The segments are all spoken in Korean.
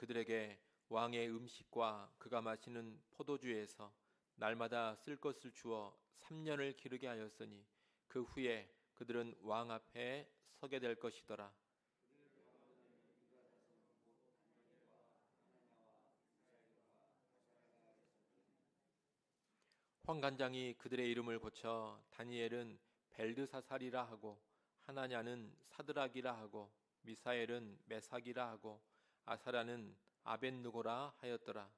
그들에게 왕의 음식과 그가 마시는 포도주에서 날마다 쓸 것을 주어 3년을 기르게 하였으니 그 후에 그들은 왕 앞에 서게 될 것이더라. 환관장이 그들의 이름을 고쳐 다니엘은 벨드사살이라 하고 하나냐는 사드락이라 하고 미사엘은 메삭이라 하고 아사라는 아벳느고라 하였더라.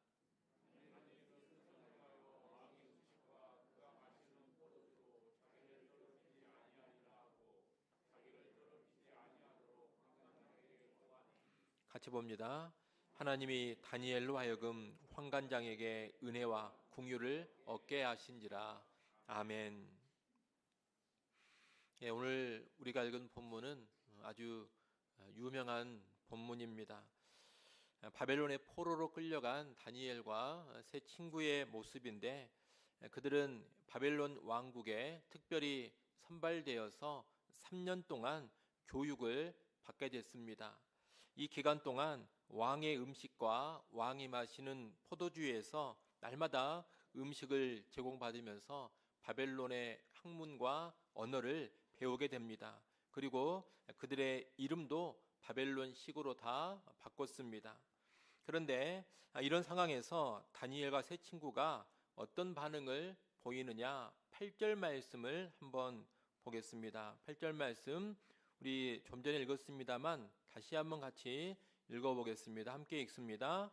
같이 봅니다. 하나님이 다니엘로 하여금 환관장에게 은혜와 궁유를 얻게 하신지라. 아멘. 예, 오늘 우리가 읽은 본문은 아주 유명한 본문입니다. 바벨론의 포로로 끌려간 다니엘과 세 친구의 모습인데, 그들은 바벨론 왕국에 특별히 선발되어서 3년 동안 교육을 받게 됐습니다. 이 기간 동안 왕의 음식과 왕이 마시는 포도주에서 날마다 음식을 제공받으면서 바벨론의 학문과 언어를 배우게 됩니다. 그리고 그들의 이름도 바벨론식으로 다 바꿨습니다. 그런데 이런 상황에서 다니엘과 세 친구가 어떤 반응을 보이느냐, 8절 말씀을 한번 보겠습니다. 8절 말씀 우리 좀 전에 읽었습니다만 다시 한번 같이 읽어보겠습니다. 함께 읽습니다.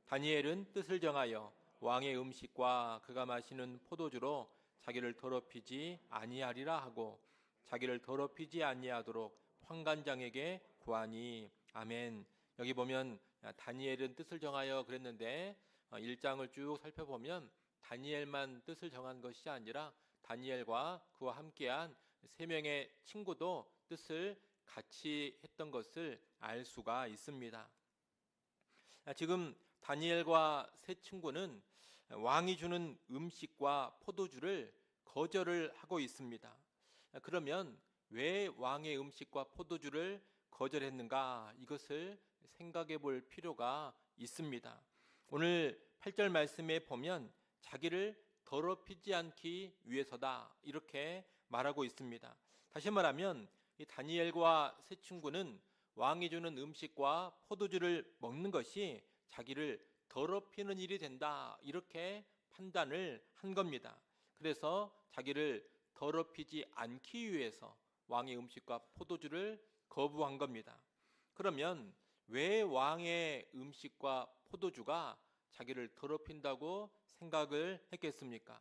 다니엘은 뜻을 정하여 왕의 음식과 그가 마시는 포도주로 자기를 더럽히지 아니하리라 하고 자기를 더럽히지 아니하도록 환관장에게 구하니. 아멘. 여기 보면 다니엘은 뜻을 정하여 그랬는데 1장을 쭉 살펴보면 다니엘만 뜻을 정한 것이 아니라 다니엘과 그와 함께한 3명의 친구도 뜻을 같이 했던 것을 알 수가 있습니다. 지금 다니엘과 세 친구는 왕이 주는 음식과 포도주를 거절을 하고 있습니다. 그러면 왜 왕의 음식과 포도주를 거절했는가? 이것을 생각해 볼 필요가 있습니다. 오늘 8절 말씀에 보면 자기를 더럽히지 않기 위해서다 이렇게 말하고 있습니다. 다시 말하면 이 다니엘과 세 친구는 왕이 주는 음식과 포도주를 먹는 것이 자기를 더럽히는 일이 된다 이렇게 판단을 한 겁니다. 그래서 자기를 더럽히지 않기 위해서 왕의 음식과 포도주를 거부한 겁니다. 그러면 왜 왕의 음식과 포도주가 자기를 더럽힌다고 생각을 했겠습니까?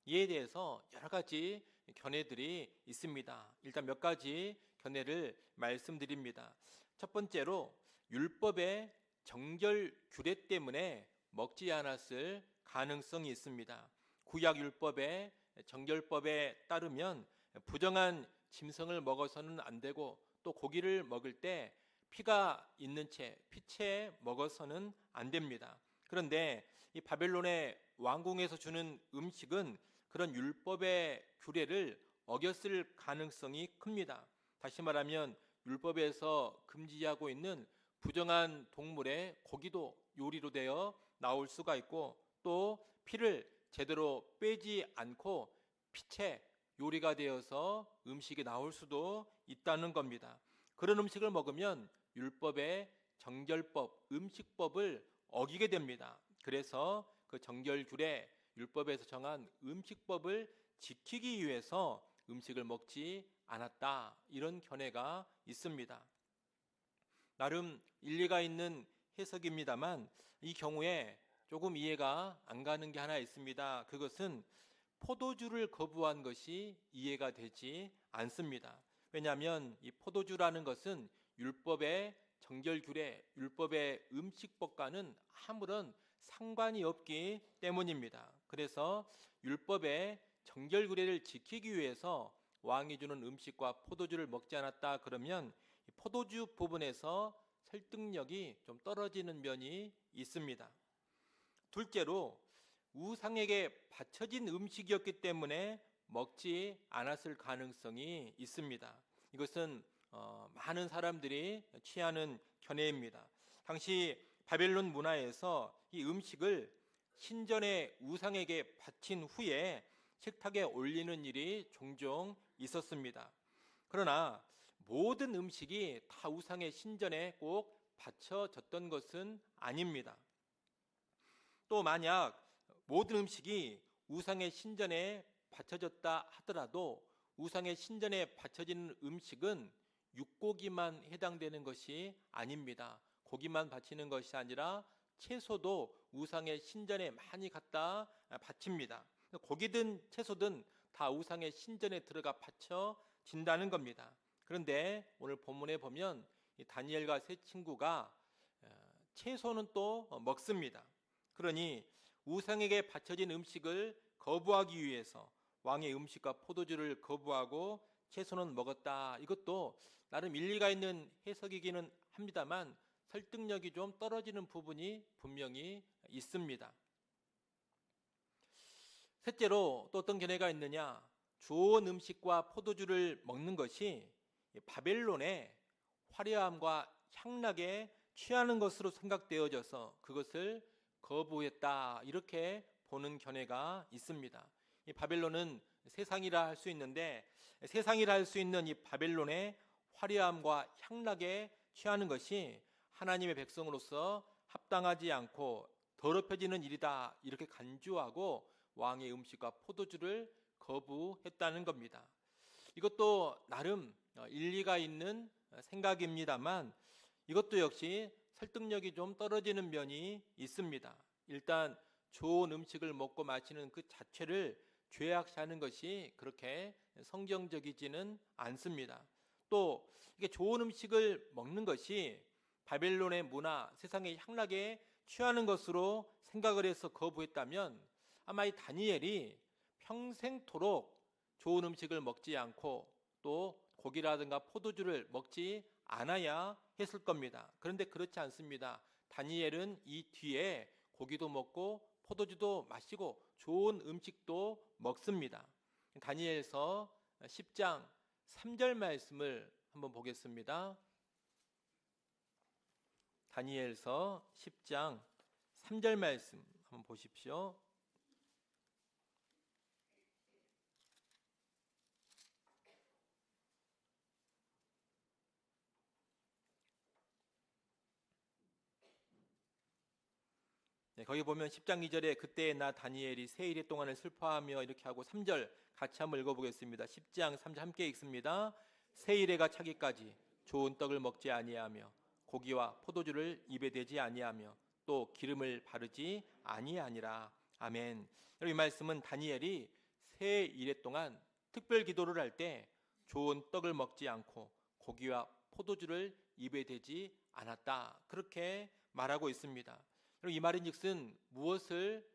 이에 대해서 여러 가지 견해들이 있습니다. 일단 몇 가지 견해를 말씀드립니다. 첫 번째로 율법의 정결 규례 때문에 먹지 않았을 가능성이 있습니다. 구약 율법의 정결법에 따르면 부정한 짐승을 먹어서는 안 되고 또 고기를 먹을 때 피가 있는 채 피채 먹어서는 안 됩니다. 그런데 이 바벨론의 왕궁에서 주는 음식은 그런 율법의 규례를 어겼을 가능성이 큽니다. 다시 말하면 율법에서 금지하고 있는 부정한 동물의 고기도 요리로 되어 나올 수가 있고 또 피를 제대로 빼지 않고 피채 요리가 되어서 음식이 나올 수도 있다는 겁니다. 그런 음식을 먹으면 율법의 정결법, 음식법을 어기게 됩니다. 그래서 그 정결규례, 율법에서 정한 음식법을 지키기 위해서 음식을 먹지 않았다. 이런 견해가 있습니다. 나름 일리가 있는 해석입니다만 이 경우에 조금 이해가 안 가는 게 하나 있습니다. 그것은 포도주를 거부한 것이 이해가 되지 않습니다. 왜냐하면 이 포도주라는 것은 율법의 정결규례, 율법의 음식법과는 아무런 상관이 없기 때문입니다. 그래서 율법의 정결규례를 지키기 위해서 왕이 주는 음식과 포도주를 먹지 않았다 그러면 포도주 부분에서 설득력이 좀 떨어지는 면이 있습니다. 둘째로 우상에게 바쳐진 음식이었기 때문에 먹지 않았을 가능성이 있습니다. 이것은 많은 사람들이 취하는 견해입니다. 당시 바벨론 문화에서 이 음식을 신전의 우상에게 바친 후에 식탁에 올리는 일이 종종 있었습니다. 그러나 모든 음식이 다 우상의 신전에 꼭 바쳐졌던 것은 아닙니다. 또 만약 모든 음식이 우상의 신전에 바쳐졌다 하더라도 우상의 신전에 바쳐지는 음식은 육고기만 해당되는 것이 아닙니다. 고기만 바치는 것이 아니라 채소도 우상의 신전에 많이 갖다 바칩니다. 고기든 채소든 다 우상의 신전에 들어가 바쳐진다는 겁니다. 그런데 오늘 본문에 보면 이 다니엘과 세 친구가 채소는 또 먹습니다. 그러니 우상에게 바쳐진 음식을 거부하기 위해서 왕의 음식과 포도주를 거부하고 채소는 먹었다. 이것도 나름 일리가 있는 해석이기는 합니다만 설득력이 좀 떨어지는 부분이 분명히 있습니다. 셋째로 또 어떤 견해가 있느냐? 좋은 음식과 포도주를 먹는 것이 바벨론의 화려함과 향락에 취하는 것으로 생각되어져서 그것을 거부했다. 이렇게 보는 견해가 있습니다. 이 바벨론은 세상이라 할 수 있는데 세상이라 할 수 있는 이 바벨론의 화려함과 향락에 취하는 것이 하나님의 백성으로서 합당하지 않고 더럽혀지는 일이다. 이렇게 간주하고 왕의 음식과 포도주를 거부했다는 겁니다. 이것도 나름 일리가 있는 생각입니다만 이것도 역시 설득력이 좀 떨어지는 면이 있습니다. 일단 좋은 음식을 먹고 마시는 그 자체를 죄악시하는 것이 그렇게 성경적이지는 않습니다. 또 이게 좋은 음식을 먹는 것이 바벨론의 문화, 세상의 향락에 취하는 것으로 생각을 해서 거부했다면 아마 이 다니엘이 평생토록 좋은 음식을 먹지 않고 또 고기라든가 포도주를 먹지 않아야 했을 겁니다. 그런데 그렇지 않습니다. 다니엘은 이 뒤에 고기도 먹고 포도주도 마시고 좋은 음식도 먹습니다. 다니엘서 10장 3절 말씀을 한번 보겠습니다. 다니엘서 10장 3절 말씀 한번 보십시오. 거기 보면 10장 2절에 그때의 나 다니엘이 세 일의 동안을 슬퍼하며 이렇게 하고 3절 같이 한번 읽어보겠습니다. 10장 3절 함께 읽습니다. 세 일해가 차기까지 좋은 떡을 먹지 아니하며 고기와 포도주를 입에 대지 아니하며 또 기름을 바르지 아니하니라. 아멘. 여러분 이 말씀은 다니엘이 세 일해 동안 특별 기도를 할 때 좋은 떡을 먹지 않고 고기와 포도주를 입에 대지 않았다. 그렇게 말하고 있습니다. 이 말인즉슨 무엇을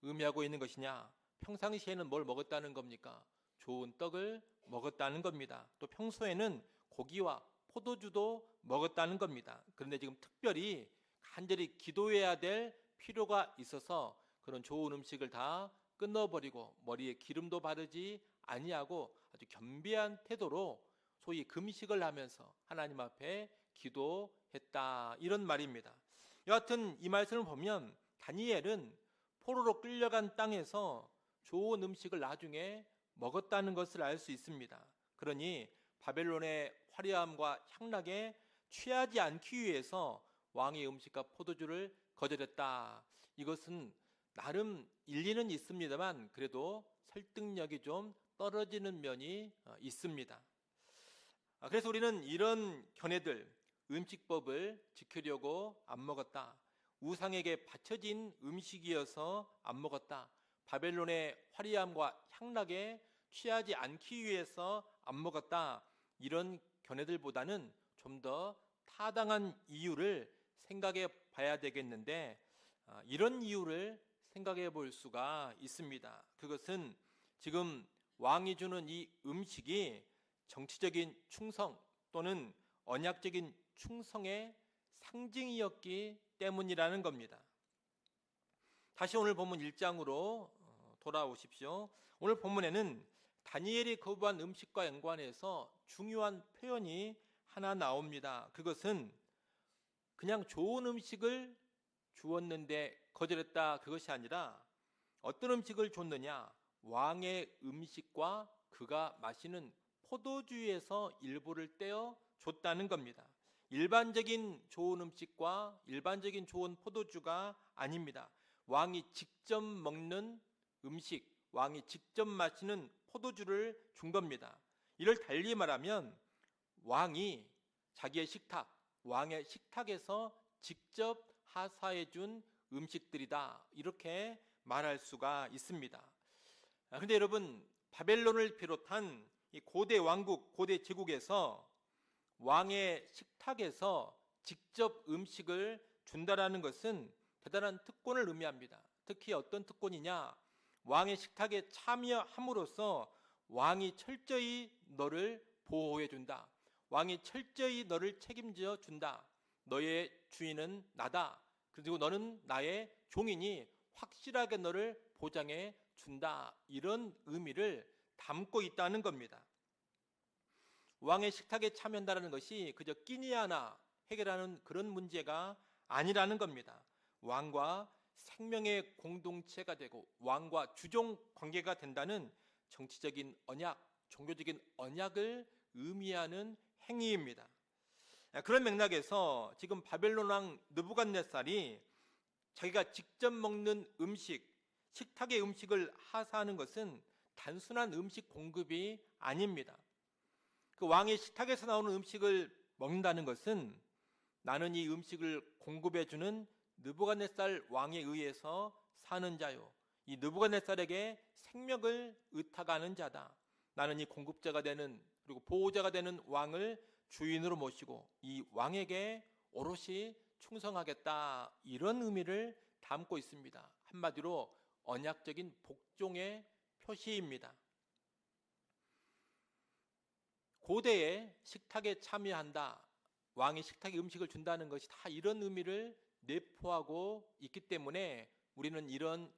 의미하고 있는 것이냐? 평상시에는 뭘 먹었다는 겁니까? 좋은 떡을 먹었다는 겁니다. 또 평소에는 고기와 포도주도 먹었다는 겁니다. 그런데 지금 특별히 간절히 기도해야 될 필요가 있어서 그런 좋은 음식을 다 끊어버리고 머리에 기름도 바르지 아니하고 아주 겸비한 태도로 소위 금식을 하면서 하나님 앞에 기도했다. 이런 말입니다. 여하튼 이 말씀을 보면 다니엘은 포로로 끌려간 땅에서 좋은 음식을 나중에 먹었다는 것을 알 수 있습니다. 그러니 바벨론의 화려함과 향락에 취하지 않기 위해서 왕의 음식과 포도주를 거절했다. 이것은 나름 일리는 있습니다만 그래도 설득력이 좀 떨어지는 면이 있습니다. 그래서 우리는 이런 견해들, 음식법을 지키려고 안 먹었다. 우상에게 바쳐진 음식이어서 안 먹었다. 바벨론의 화려함과 향락에 취하지 않기 위해서 안 먹었다. 이런 견해들보다는 좀 더 타당한 이유를 생각해 봐야 되겠는데 이런 이유를 생각해 볼 수가 있습니다. 그것은 지금 왕이 주는 이 음식이 정치적인 충성 또는 언약적인 충성의 상징이었기 때문이라는 겁니다. 다시 오늘 본문 1장으로 돌아오십시오. 오늘 본문에는 다니엘이 거부한 음식과 연관해서 중요한 표현이 하나 나옵니다. 그것은 그냥 좋은 음식을 주었는데 거절했다, 그것이 아니라 어떤 음식을 줬느냐? 왕의 음식과 그가 마시는 포도주에서 일부를 떼어 줬다는 겁니다. 일반적인 좋은 음식과 일반적인 좋은 포도주가 아닙니다. 왕이 직접 먹는 음식, 왕이 직접 마시는 포도주를 준 겁니다. 이를 달리 말하면 왕이 자기의 식탁, 왕의 식탁에서 직접 하사해 준 음식들이다, 이렇게 말할 수가 있습니다. 그런데 여러분, 바벨론을 비롯한 이 고대 왕국, 고대 제국에서 왕의 식탁에서 직접 음식을 준다라는 것은 대단한 특권을 의미합니다. 특히 어떤 특권이냐? 왕의 식탁에 참여함으로써 왕이 철저히 너를 보호해 준다. 왕이 철저히 너를 책임져 준다. 너의 주인은 나다. 그리고 너는 나의 종이니 확실하게 너를 보장해 준다. 이런 의미를 담고 있다는 겁니다. 왕의 식탁에 참여한다는 것이 그저 끼니 하나 해결하는 그런 문제가 아니라는 겁니다. 왕과 생명의 공동체가 되고 왕과 주종 관계가 된다는 정치적인 언약, 종교적인 언약을 의미하는 행위입니다. 그런 맥락에서 지금 바벨론 왕 느부갓네살이 자기가 직접 먹는 음식, 식탁의 음식을 하사하는 것은 단순한 음식 공급이 아닙니다. 그 왕의 식탁에서 나오는 음식을 먹는다는 것은 나는 이 음식을 공급해주는 느부갓네살 왕에 의해서 사는 자요, 이 느부갓네살에게 생명을 의탁하는 자다. 나는 이 공급자가 되는, 그리고 보호자가 되는 왕을 주인으로 모시고 이 왕에게 오롯이 충성하겠다, 이런 의미를 담고 있습니다. 한마디로 언약적인 복종의 표시입니다. 고대의 식탁에 참여한다, 왕의 식탁에 음식을 준다는 것이 다 이런 의미를 내포하고 있기 때문에 우리는 이런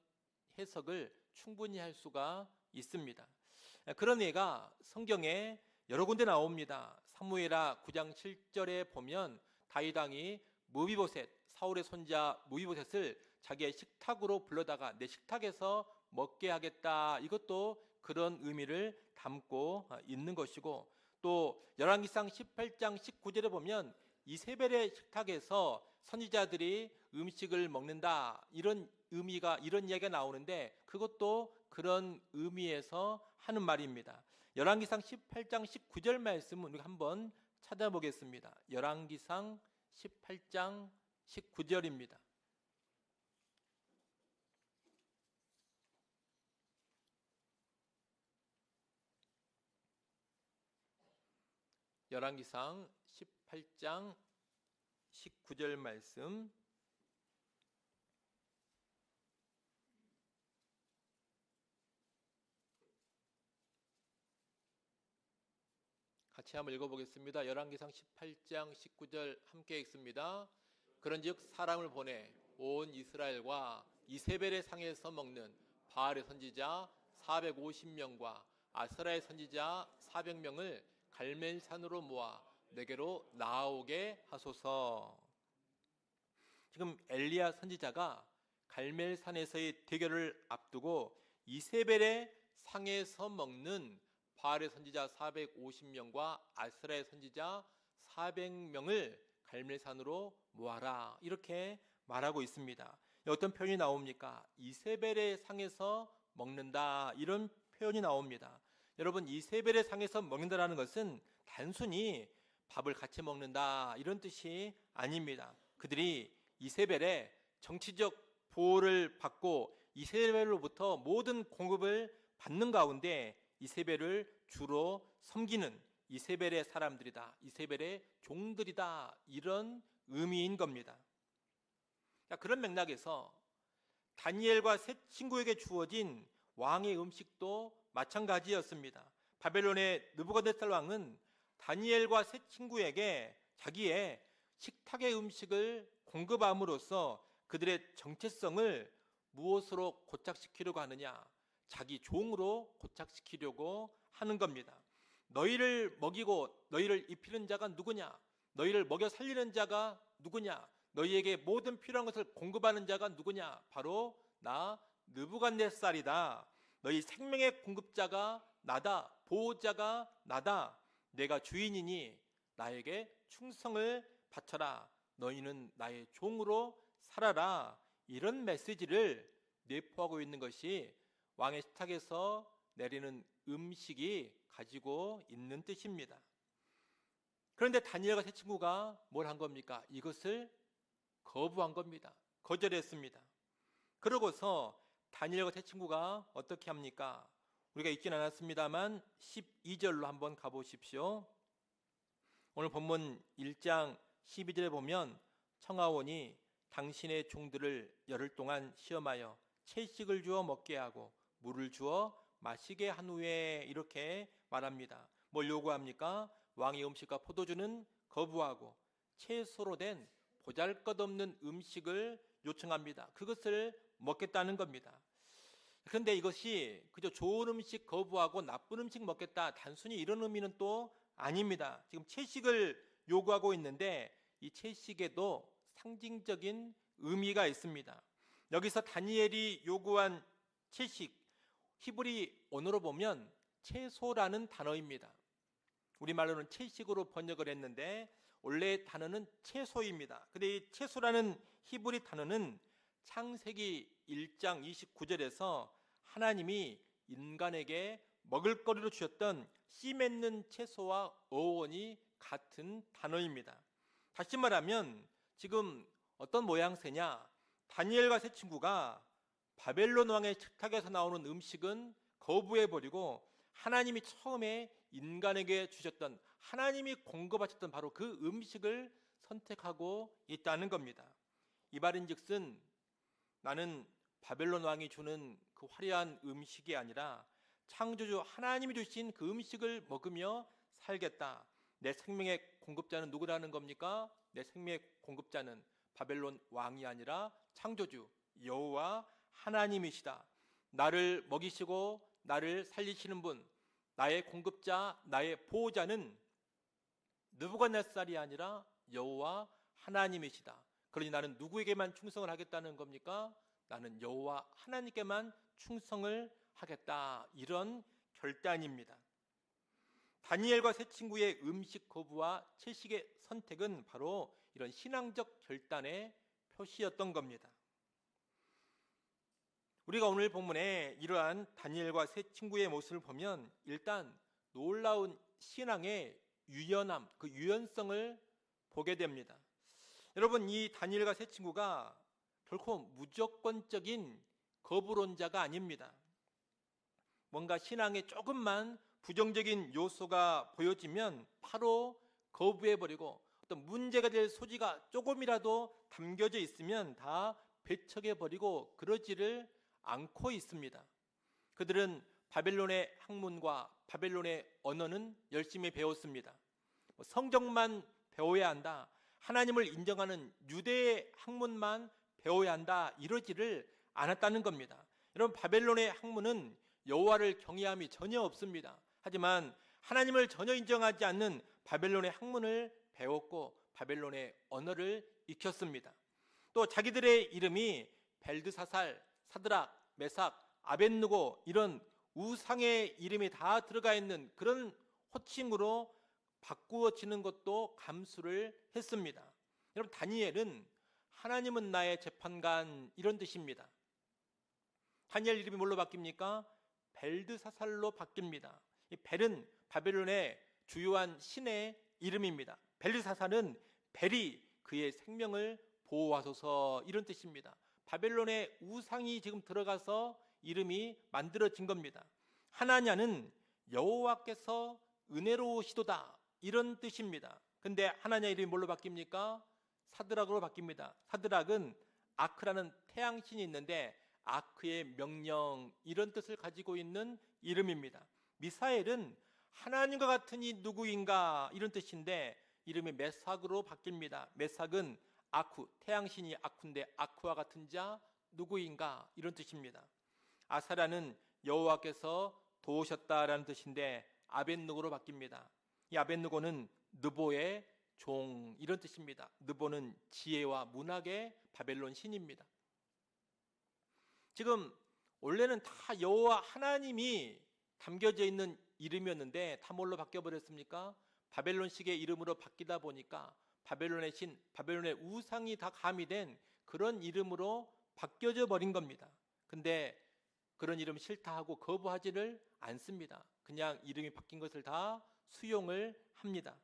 해석을 충분히 할 수가 있습니다. 그런 예가 성경에 여러 군데 나옵니다. 사무엘하 9장 7절에 보면 다윗 왕이 무비보셋, 사울의 손자 무비보셋을 자기의 식탁으로 불러다가 내 식탁에서 먹게 하겠다, 이것도 그런 의미를 담고 있는 것이고, 또 열왕기상 18장 19절에 보면 이세벨의 식탁에서 선지자들이 음식을 먹는다, 이런 의미가, 이런 이야기가 나오는데 그것도 그런 의미에서 하는 말입니다. 열왕기상 18장 19절 말씀은 우리가 한번 찾아보겠습니다. 열왕기상 18장 19절입니다. 열왕기상 18장 19절 말씀, 같이 한번 읽어보겠습니다. 열왕기상 18장 19절 함께 읽습니다. 그런즉 사람을 보내 온 이스라엘과 이세벨의 상에서 먹는 바알의 선지자 450명과 아스라의 선지자 400명을 갈멜산으로 모아 내게로 나오게 하소서. 지금 엘리야 선지자가 갈멜산에서의 대결을 앞두고 이세벨의 상에서 먹는 바알의 선지자 450명과 아스라의 선지자 400명을 갈멜산으로 모아라, 이렇게 말하고 있습니다. 어떤 표현이 나옵니까? 이세벨의 상에서 먹는다, 이런 표현이 나옵니다. 여러분, 이세벨의 상에서 먹는다라는 것은 단순히 밥을 같이 먹는다, 이런 뜻이 아닙니다. 그들이 이세벨의 정치적 보호를 받고 이세벨로부터 모든 공급을 받는 가운데 이세벨을 주로 섬기는 이세벨의 사람들이다, 이세벨의 종들이다, 이런 의미인 겁니다. 그런 맥락에서 다니엘과 세 친구에게 주어진 왕의 음식도 마찬가지였습니다. 바벨론의 느부갓네살 왕은 다니엘과 세 친구에게 자기의 식탁의 음식을 공급함으로써 그들의 정체성을 무엇으로 고착시키려고 하느냐? 자기 종으로 고착시키려고 하는 겁니다. 너희를 먹이고 너희를 입히는 자가 누구냐? 너희를 먹여 살리는 자가 누구냐? 너희에게 모든 필요한 것을 공급하는 자가 누구냐? 바로 나 느부갓네살이다. 너희 생명의 공급자가 나다. 보호자가 나다. 내가 주인이니 나에게 충성을 바쳐라. 너희는 나의 종으로 살아라. 이런 메시지를 내포하고 있는 것이 왕의 식탁에서 내리는 음식이 가지고 있는 뜻입니다. 그런데 다니엘과 세 친구가 뭘 한 겁니까? 이것을 거부한 겁니다. 거절했습니다. 그러고서 다니엘과 세 친구가 어떻게 합니까? 우리가 읽진 않았습니다만 12절로 한번 가보십시오. 오늘 본문 1장 12절에 보면 청하오니 당신의 종들을 열흘 동안 시험하여 채식을 주어 먹게 하고 물을 주어 마시게 한 후에 이렇게 말합니다. 뭘 요구합니까? 왕의 음식과 포도주는 거부하고 채소로 된 보잘것없는 음식을 요청합니다. 그것을 먹겠다는 겁니다. 그런데 이것이 그저 좋은 음식 거부하고 나쁜 음식 먹겠다, 단순히 이런 의미는 또 아닙니다. 지금 채식을 요구하고 있는데 이 채식에도 상징적인 의미가 있습니다. 여기서 다니엘이 요구한 채식, 히브리 언어로 보면 채소라는 단어입니다. 우리말로는 채식으로 번역을 했는데 원래 단어는 채소입니다. 근데 이 채소라는 히브리 단어는 창세기 1장 29절에서 하나님이 인간에게 먹을거리로 주셨던 씨 맺는 채소와 어원이 같은 단어입니다. 다시 말하면 지금 어떤 모양새냐? 다니엘과 세 친구가 바벨론 왕의 식탁에서 나오는 음식은 거부해버리고 하나님이 처음에 인간에게 주셨던, 하나님이 공급하셨던 바로 그 음식을 선택하고 있다는 겁니다. 이 말인즉슨 나는 바벨론 왕이 주는 그 화려한 음식이 아니라 창조주 하나님이 주신 그 음식을 먹으며 살겠다. 내 생명의 공급자는 누구라는 겁니까? 내 생명의 공급자는 바벨론 왕이 아니라 창조주 여호와 하나님이시다. 나를 먹이시고 나를 살리시는 분, 나의 공급자, 나의 보호자는 느부갓네살이 아니라 여호와 하나님이시다. 그러니 나는 누구에게만 충성을 하겠다는 겁니까? 나는 여호와 하나님께만 충성을 하겠다. 이런 결단입니다. 다니엘과 세 친구의 음식 거부와 채식의 선택은 바로 이런 신앙적 결단의 표시였던 겁니다. 우리가 오늘 본문에 이러한 다니엘과 세 친구의 모습을 보면 일단 놀라운 신앙의 유연함, 그 유연성을 보게 됩니다. 여러분, 이 다니엘과 세 친구가 결코 무조건적인 거부론자가 아닙니다. 뭔가 신앙에 조금만 부정적인 요소가 보여지면 바로 거부해버리고 어떤 문제가 될 소지가 조금이라도 담겨져 있으면 다 배척해버리고 그러지를 않고 있습니다. 그들은 바벨론의 학문과 바벨론의 언어는 열심히 배웠습니다. 성경만 배워야 한다, 하나님을 인정하는 유대의 학문만 배워야 한다, 이러지를 않았다는 겁니다. 여러분, 바벨론의 학문은 여호와를 경외함이 전혀 없습니다. 하지만 하나님을 전혀 인정하지 않는 바벨론의 학문을 배웠고 바벨론의 언어를 익혔습니다. 또 자기들의 이름이 벨드사살, 사드락, 메삭, 아벳느고 이런 우상의 이름이 다 들어가 있는 그런 호칭으로 바꾸어지는 것도 감수를 했습니다. 여러분, 다니엘은 하나님은 나의 재판관 이런 뜻입니다. 다니엘 이름이 뭘로 바뀝니까? 벨드사살로 바뀝니다. 이 벨은 바벨론의 주요한 신의 이름입니다. 벨드사살은 벨이 그의 생명을 보호하소서 이런 뜻입니다. 바벨론의 우상이 지금 들어가서 이름이 만들어진 겁니다. 하나냐는 여호와께서 은혜로우시도다 이런 뜻입니다. 근데 하나냐 이름이 뭘로 바뀝니까? 사드락으로 바뀝니다. 사드락은 아크라는 태양신이 있는데 아크의 명령 이런 뜻을 가지고 있는 이름입니다. 미사엘은 하나님과 같은 이 누구인가 이런 뜻인데 이름이 메삭으로 바뀝니다. 메삭은 아쿠, 태양신이 아쿠인데 아쿠와 같은 자 누구인가 이런 뜻입니다. 아사라는 여호와께서 도우셨다라는 뜻인데 아벳느고로 바뀝니다. 이 아벳느고는 느보의 종 이런 뜻입니다. 느보는 지혜와 문학의 바벨론 신입니다. 지금 원래는 다 여호와 하나님이 담겨져 있는 이름이었는데 다 뭘로 바뀌어버렸습니까? 바벨론식의 이름으로 바뀌다 보니까 바벨론의 신, 바벨론의 우상이 다 가미된 그런 이름으로 바뀌어져 버린 겁니다. 근데 그런 이름 싫다 하고 거부하지를 않습니다. 그냥 이름이 바뀐 것을 다 수용을 합니다.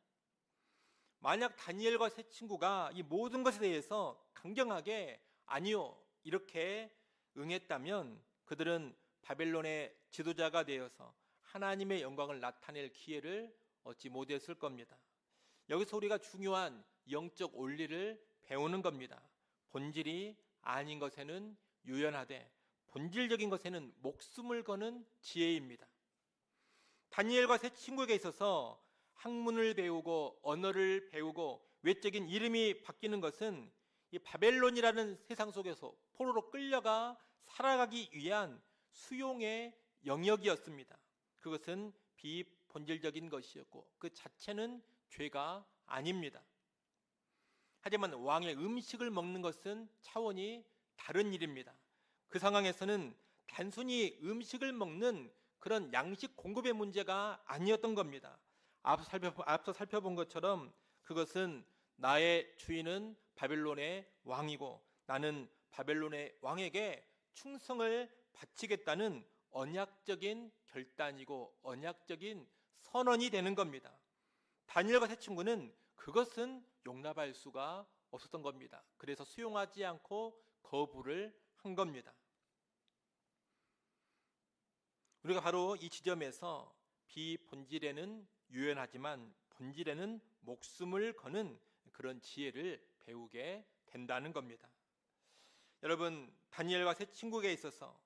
만약 다니엘과 세 친구가 이 모든 것에 대해서 강경하게 아니요 이렇게 응했다면 그들은 바벨론의 지도자가 되어서 하나님의 영광을 나타낼 기회를 얻지 못했을 겁니다. 여기서 우리가 중요한 영적 원리를 배우는 겁니다. 본질이 아닌 것에는 유연하되 본질적인 것에는 목숨을 거는 지혜입니다. 다니엘과 세 친구에게 있어서 학문을 배우고 언어를 배우고 외적인 이름이 바뀌는 것은 이 바벨론이라는 세상 속에서 포로로 끌려가 살아가기 위한 수용의 영역이었습니다. 그것은 비본질적인 것이었고 그 자체는 죄가 아닙니다. 하지만 왕의 음식을 먹는 것은 차원이 다른 일입니다. 그 상황에서는 단순히 음식을 먹는 그런 양식 공급의 문제가 아니었던 겁니다. 앞서 살펴본 것처럼 그것은 나의 주인은 바벨론의 왕이고 나는 바벨론의 왕에게 충성을 바치겠다는 언약적인 결단이고 언약적인 선언이 되는 겁니다. 다니엘과 세 친구는 그것은 용납할 수가 없었던 겁니다. 그래서 수용하지 않고 거부를 한 겁니다. 우리가 바로 이 지점에서 비본질에는 유연하지만 본질에는 목숨을 거는 그런 지혜를 배우게 된다는 겁니다. 여러분, 다니엘과 세 친구에게 있어서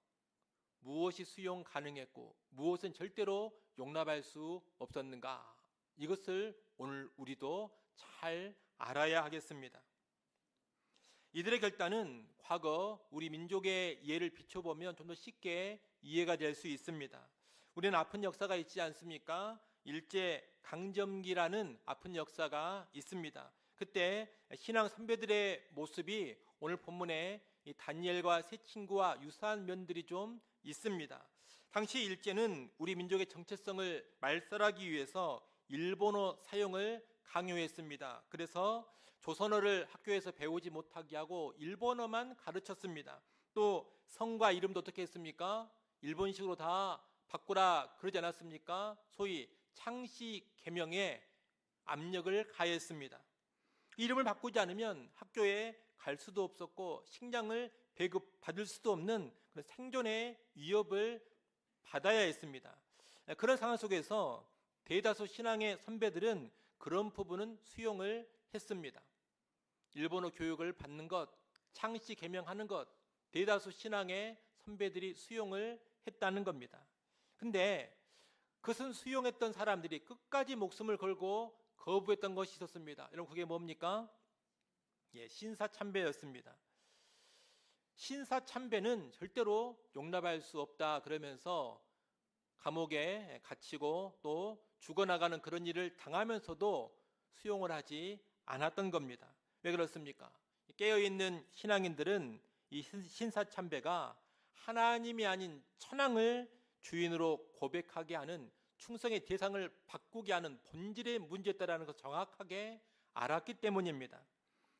무엇이 수용 가능했고 무엇은 절대로 용납할 수 없었는가? 이것을 오늘 우리도 잘 알아야 하겠습니다. 이들의 결단은 과거 우리 민족의 예를 비춰보면 좀 더 쉽게 이해가 될 수 있습니다. 우리는 아픈 역사가 있지 않습니까? 일제 강점기라는 아픈 역사가 있습니다. 그때 신앙 선배들의 모습이 오늘 본문에 이 다니엘과 세 친구와 유사한 면들이 좀 있습니다. 당시 일제는 우리 민족의 정체성을 말살하기 위해서 일본어 사용을 강요했습니다. 그래서 조선어를 학교에서 배우지 못하게 하고 일본어만 가르쳤습니다. 또 성과 이름도 어떻게 했습니까? 일본식으로 다 바꾸라 그러지 않았습니까? 소위 창씨 개명에 압력을 가했습니다. 이름을 바꾸지 않으면 학교에 갈 수도 없었고 식량을 배급받을 수도 없는 그런 생존의 위협을 받아야 했습니다. 그런 상황 속에서 대다수 신앙의 선배들은 그런 부분은 수용을 했습니다. 일본어 교육을 받는 것, 창씨 개명하는 것, 대다수 신앙의 선배들이 수용을 했다는 겁니다. 근데 그것은 수용했던 사람들이 끝까지 목숨을 걸고 거부했던 것이 있었습니다. 여러분 그게 뭡니까? 신사참배였습니다. 신사참배는 절대로 용납할 수 없다 그러면서 감옥에 갇히고 또 죽어나가는 그런 일을 당하면서도 수용을 하지 않았던 겁니다. 왜 그렇습니까? 깨어있는 신앙인들은 이 신사참배가 하나님이 아닌 천황을 주인으로 고백하게 하는 충성의 대상을 바꾸게 하는 본질의 문제였다는 것을 정확하게 알았기 때문입니다.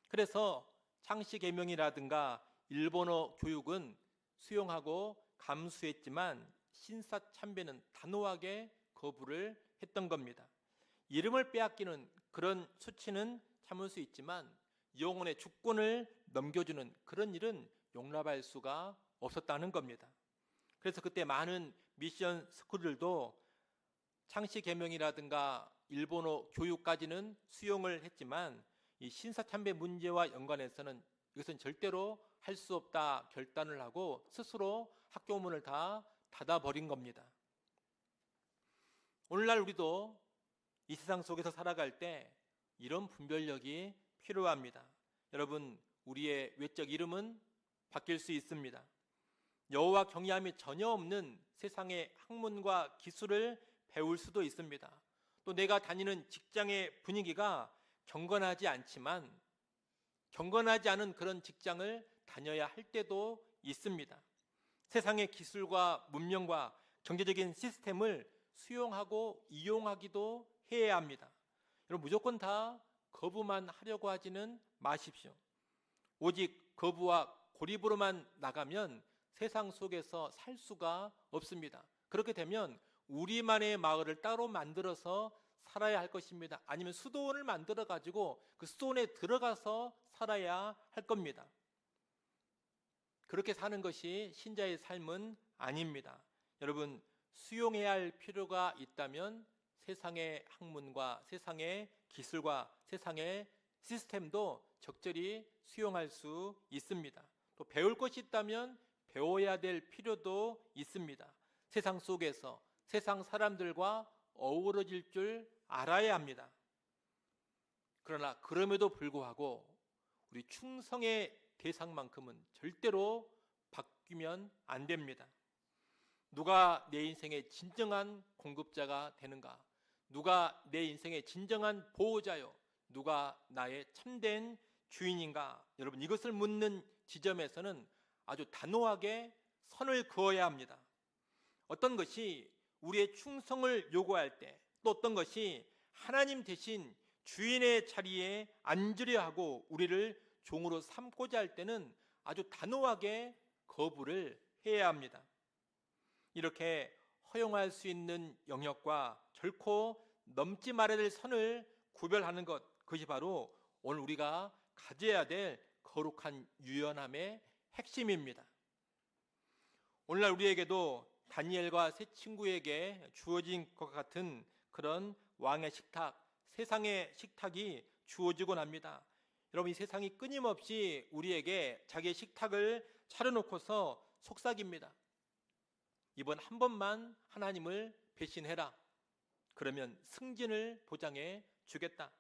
그래서 창씨개명이라든가 일본어 교육은 수용하고 감수했지만 신사참배는 단호하게 거부를 했던 겁니다. 이름을 빼앗기는 그런 수치는 참을 수 있지만 영혼의 주권을 넘겨주는 그런 일은 용납할 수가 없었다는 겁니다. 그래서 그때 많은 미션 스쿨들도 창씨개명이라든가 일본어 교육까지는 수용을 했지만 이 신사참배 문제와 연관해서는 이것은 절대로 할 수 없다 결단을 하고 스스로 학교 문을 다 닫아버린 겁니다. 오늘날 우리도 이 세상 속에서 살아갈 때 이런 분별력이 필요합니다. 여러분, 우리의 외적 이름은 바뀔 수 있습니다. 여호와 경외함이 전혀 없는 세상의 학문과 기술을 배울 수도 있습니다. 또 내가 다니는 직장의 분위기가 경건하지 않지만 경건하지 않은 그런 직장을 다녀야 할 때도 있습니다. 세상의 기술과 문명과 경제적인 시스템을 수용하고 이용하기도 해야 합니다. 여러분, 무조건 다 거부만 하려고 하지는 마십시오. 오직 거부와 고립으로만 나가면 세상 속에서 살 수가 없습니다. 그렇게 되면 우리만의 마을을 따로 만들어서 살아야 할 것입니다. 아니면 수도원을 만들어 가지고 그 수도원에 들어가서 살아야 할 겁니다. 그렇게 사는 것이 신자의 삶은 아닙니다. 여러분, 수용해야 할 필요가 있다면 세상의 학문과 세상의 기술과 세상의 시스템도 적절히 수용할 수 있습니다. 또 배울 것이 있다면 배워야 될 필요도 있습니다. 세상 속에서 세상 사람들과 어우러질 줄 알아야 합니다. 그러나 그럼에도 불구하고 우리 충성의 대상만큼은 절대로 바뀌면 안 됩니다. 누가 내 인생의 진정한 공급자가 되는가? 누가 내 인생의 진정한 보호자요? 누가 나의 참된 주인인가? 여러분, 이것을 묻는 지점에서는 아주 단호하게 선을 그어야 합니다. 어떤 것이 우리의 충성을 요구할 때, 또 어떤 것이 하나님 대신 주인의 자리에 앉으려 하고 우리를 종으로 삼고자 할 때는 아주 단호하게 거부를 해야 합니다. 이렇게 허용할 수 있는 영역과 결코 넘지 말아야 될 선을 구별하는 것, 그것이 바로 오늘 우리가 가져야 될 거룩한 유연함의 핵심입니다. 오늘날 우리에게도 다니엘과 세 친구에게 주어진 것 같은 그런 왕의 식탁, 세상의 식탁이 주어지곤 합니다. 여러분, 이 세상이 끊임없이 우리에게 자기의 식탁을 차려놓고서 속삭입니다. 이번 한 번만 하나님을 배신해라. 그러면 승진을 보장해 주겠다.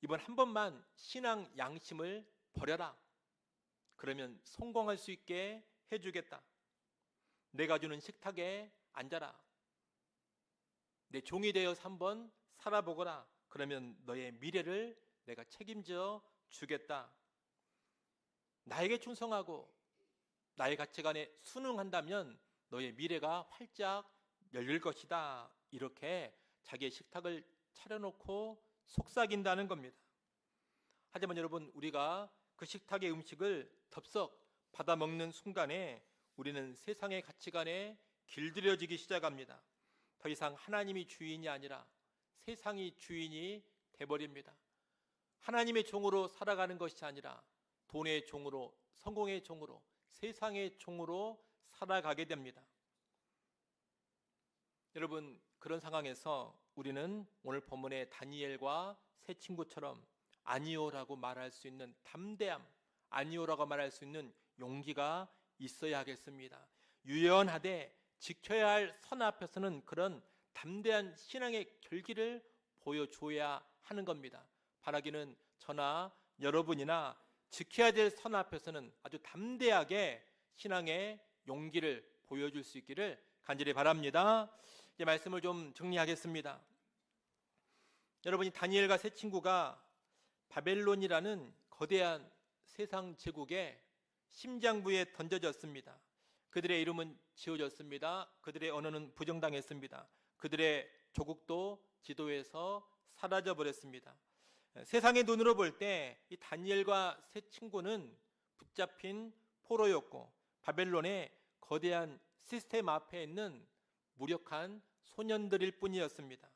이번 한 번만 신앙 양심을 버려라. 그러면 성공할 수 있게 해주겠다. 내가 주는 식탁에 앉아라. 내 종이 되어서 한번 살아보거라. 그러면 너의 미래를 내가 책임져 주겠다. 나에게 충성하고 나의 가치관에 순응한다면 너의 미래가 활짝 열릴 것이다. 이렇게 자기의 식탁을 차려놓고 속삭인다는 겁니다. 하지만 여러분, 우리가 그 식탁의 음식을 덥석 받아 먹는 순간에 우리는 세상의 가치관에 길들여지기 시작합니다. 더 이상 하나님이 주인이 아니라 세상이 주인이 돼버립니다. 하나님의 종으로 살아가는 것이 아니라 돈의 종으로, 성공의 종으로, 세상의 종으로 살아가게 됩니다. 여러분, 그런 상황에서 우리는 오늘 본문의 다니엘과 세 친구처럼 아니오라고 말할 수 있는 담대함, 아니오라고 말할 수 있는 용기가 있어야 하겠습니다. 유연하되 지켜야 할 선 앞에서는 그런 담대한 신앙의 결기를 보여줘야 하는 겁니다. 바라기는 저나 여러분이나 지켜야 될 선 앞에서는 아주 담대하게 신앙의 용기를 보여줄 수 있기를 간절히 바랍니다. 이제 말씀을 좀 정리하겠습니다. 여러분이 다니엘과 세 친구가 바벨론이라는 거대한 세상 제국의 심장부에 던져졌습니다. 그들의 이름은 지워졌습니다. 그들의 언어는 부정당했습니다. 그들의 조국도 지도에서 사라져 버렸습니다. 세상의 눈으로 볼 때 이 다니엘과 세 친구는 붙잡힌 포로였고 바벨론의 거대한 시스템 앞에 있는 무력한 소년들일 뿐이었습니다.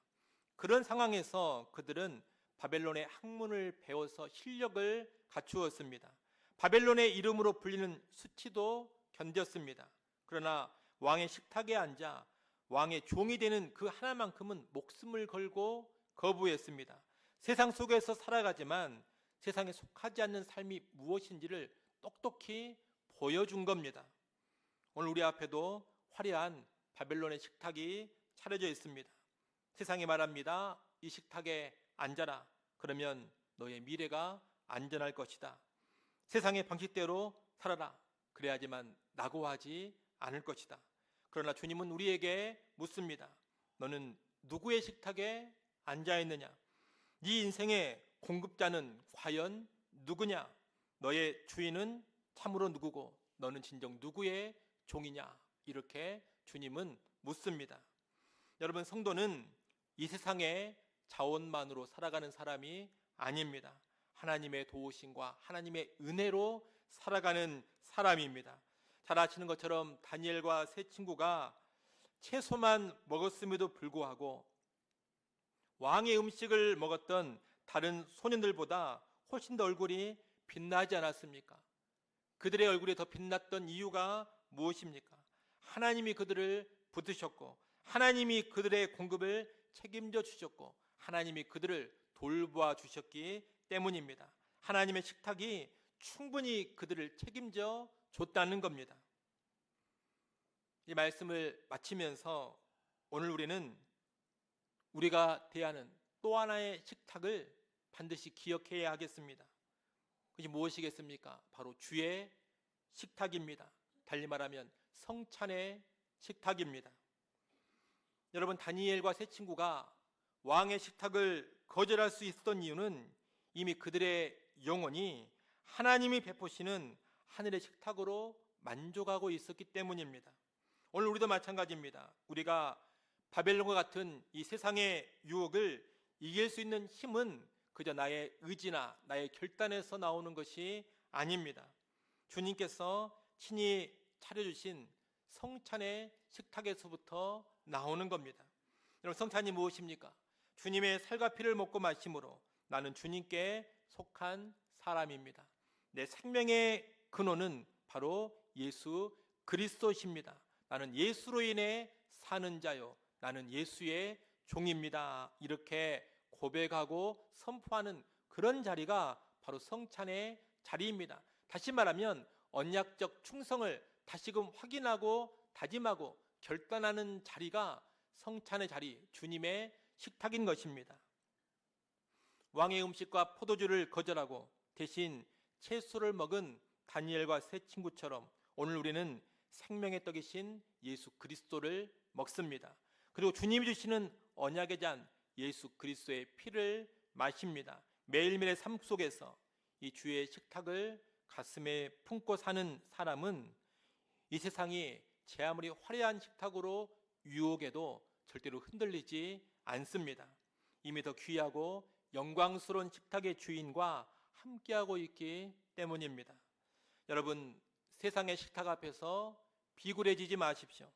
그런 상황에서 그들은 바벨론의 학문을 배워서 실력을 갖추었습니다. 바벨론의 이름으로 불리는 수치도 견뎠습니다. 그러나 왕의 식탁에 앉아 왕의 종이 되는 그 하나만큼은 목숨을 걸고 거부했습니다. 세상 속에서 살아가지만 세상에 속하지 않는 삶이 무엇인지를 똑똑히 보여준 겁니다. 오늘 우리 앞에도 화려한 바벨론의 식탁이 차려져 있습니다. 세상이 말합니다. 이 식탁에 앉아라. 그러면 너의 미래가 안전할 것이다. 세상의 방식대로 살아라. 그래야지만 낙오하지 않을 것이다. 그러나 주님은 우리에게 묻습니다. 너는 누구의 식탁에 앉아 있느냐? 네 인생의 공급자는 과연 누구냐? 너의 주인은 참으로 누구고 너는 진정 누구의 종이냐? 이렇게 주님은 묻습니다. 여러분, 성도는 이 세상의 자원만으로 살아가는 사람이 아닙니다. 하나님의 도우심과 하나님의 은혜로 살아가는 사람입니다. 잘 아시는 것처럼 다니엘과 세 친구가 채소만 먹었음에도 불구하고 왕의 음식을 먹었던 다른 소년들보다 훨씬 더 얼굴이 빛나지 않았습니까? 그들의 얼굴이 더 빛났던 이유가 무엇입니까? 하나님이 그들을 붙드셨고 하나님이 그들의 공급을 책임져 주셨고 하나님이 그들을 돌보아 주셨기 때문입니다. 하나님의 식탁이 충분히 그들을 책임져 줬다는 겁니다. 이 말씀을 마치면서 오늘 우리는 우리가 대하는 또 하나의 식탁을 반드시 기억해야 하겠습니다. 그것이 무엇이겠습니까? 바로 주의 식탁입니다. 달리 말하면 성찬의 식탁입니다. 여러분, 다니엘과 세 친구가 왕의 식탁을 거절할 수 있었던 이유는 이미 그들의 영혼이 하나님이 베푸시는 하늘의 식탁으로 만족하고 있었기 때문입니다. 오늘 우리도 마찬가지입니다. 우리가 바벨론과 같은 이 세상의 유혹을 이길 수 있는 힘은 그저 나의 의지나 나의 결단에서 나오는 것이 아닙니다. 주님께서 친히 차려주신 성찬의 식탁에서부터 나오는 겁니다. 여러분, 성찬이 무엇입니까? 주님의 살과 피를 먹고 마심으로 나는 주님께 속한 사람입니다. 내 생명의 근원은 바로 예수 그리스도십니다. 나는 예수로 인해 사는 자요, 나는 예수의 종입니다. 이렇게 고백하고 선포하는 그런 자리가 바로 성찬의 자리입니다. 다시 말하면 언약적 충성을 다시금 확인하고 다짐하고 결단하는 자리가 성찬의 자리, 주님의 식탁인 것입니다. 왕의 음식과 포도주를 거절하고 대신 채소를 먹은 다니엘과 세 친구처럼 오늘 우리는 생명의 떡이신 예수 그리스도를 먹습니다. 그리고 주님이 주시는 언약의 잔 예수 그리스도의 피를 마십니다. 매일매일의 삶 속에서 이 주의 식탁을 가슴에 품고 사는 사람은 이 세상이 제 아무리 화려한 식탁으로 유혹에도 절대로 흔들리지 않습니다. 이미 더 귀하고 영광스러운 식탁의 주인과 함께하고 있기 때문입니다. 여러분, 세상의 식탁 앞에서 비굴해지지 마십시오.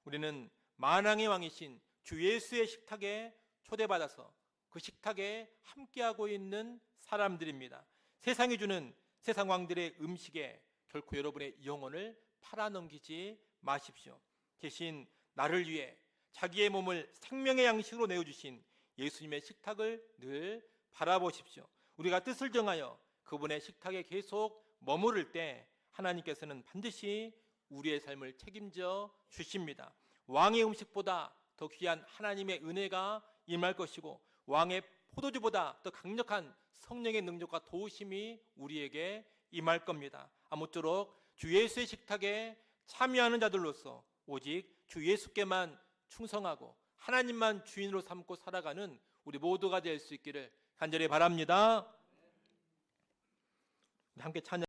우리는 만왕의 왕이신 주 예수의 식탁에 초대받아서 그 식탁에 함께하고 있는 사람들입니다. 세상이 주는 세상 왕들의 음식에 결코 여러분의 영혼을 팔아넘기지 마십시오. 대신 나를 위해 자기의 몸을 생명의 양식으로 내어주신 예수님의 식탁을 늘 바라보십시오. 우리가 뜻을 정하여 그분의 식탁에 계속 머무를 때 하나님께서는 반드시 우리의 삶을 책임져 주십니다. 왕의 음식보다 더 귀한 하나님의 은혜가 임할 것이고 왕의 포도주보다 더 강력한 성령의 능력과 도우심이 우리에게 임할 겁니다. 아무쪼록 주 예수의 식탁에 참여하는 자들로서 오직 주 예수께만 충성하고 하나님만 주인으로 삼고 살아가는 우리 모두가 될 수 있기를 간절히 바랍니다. 함께 찬양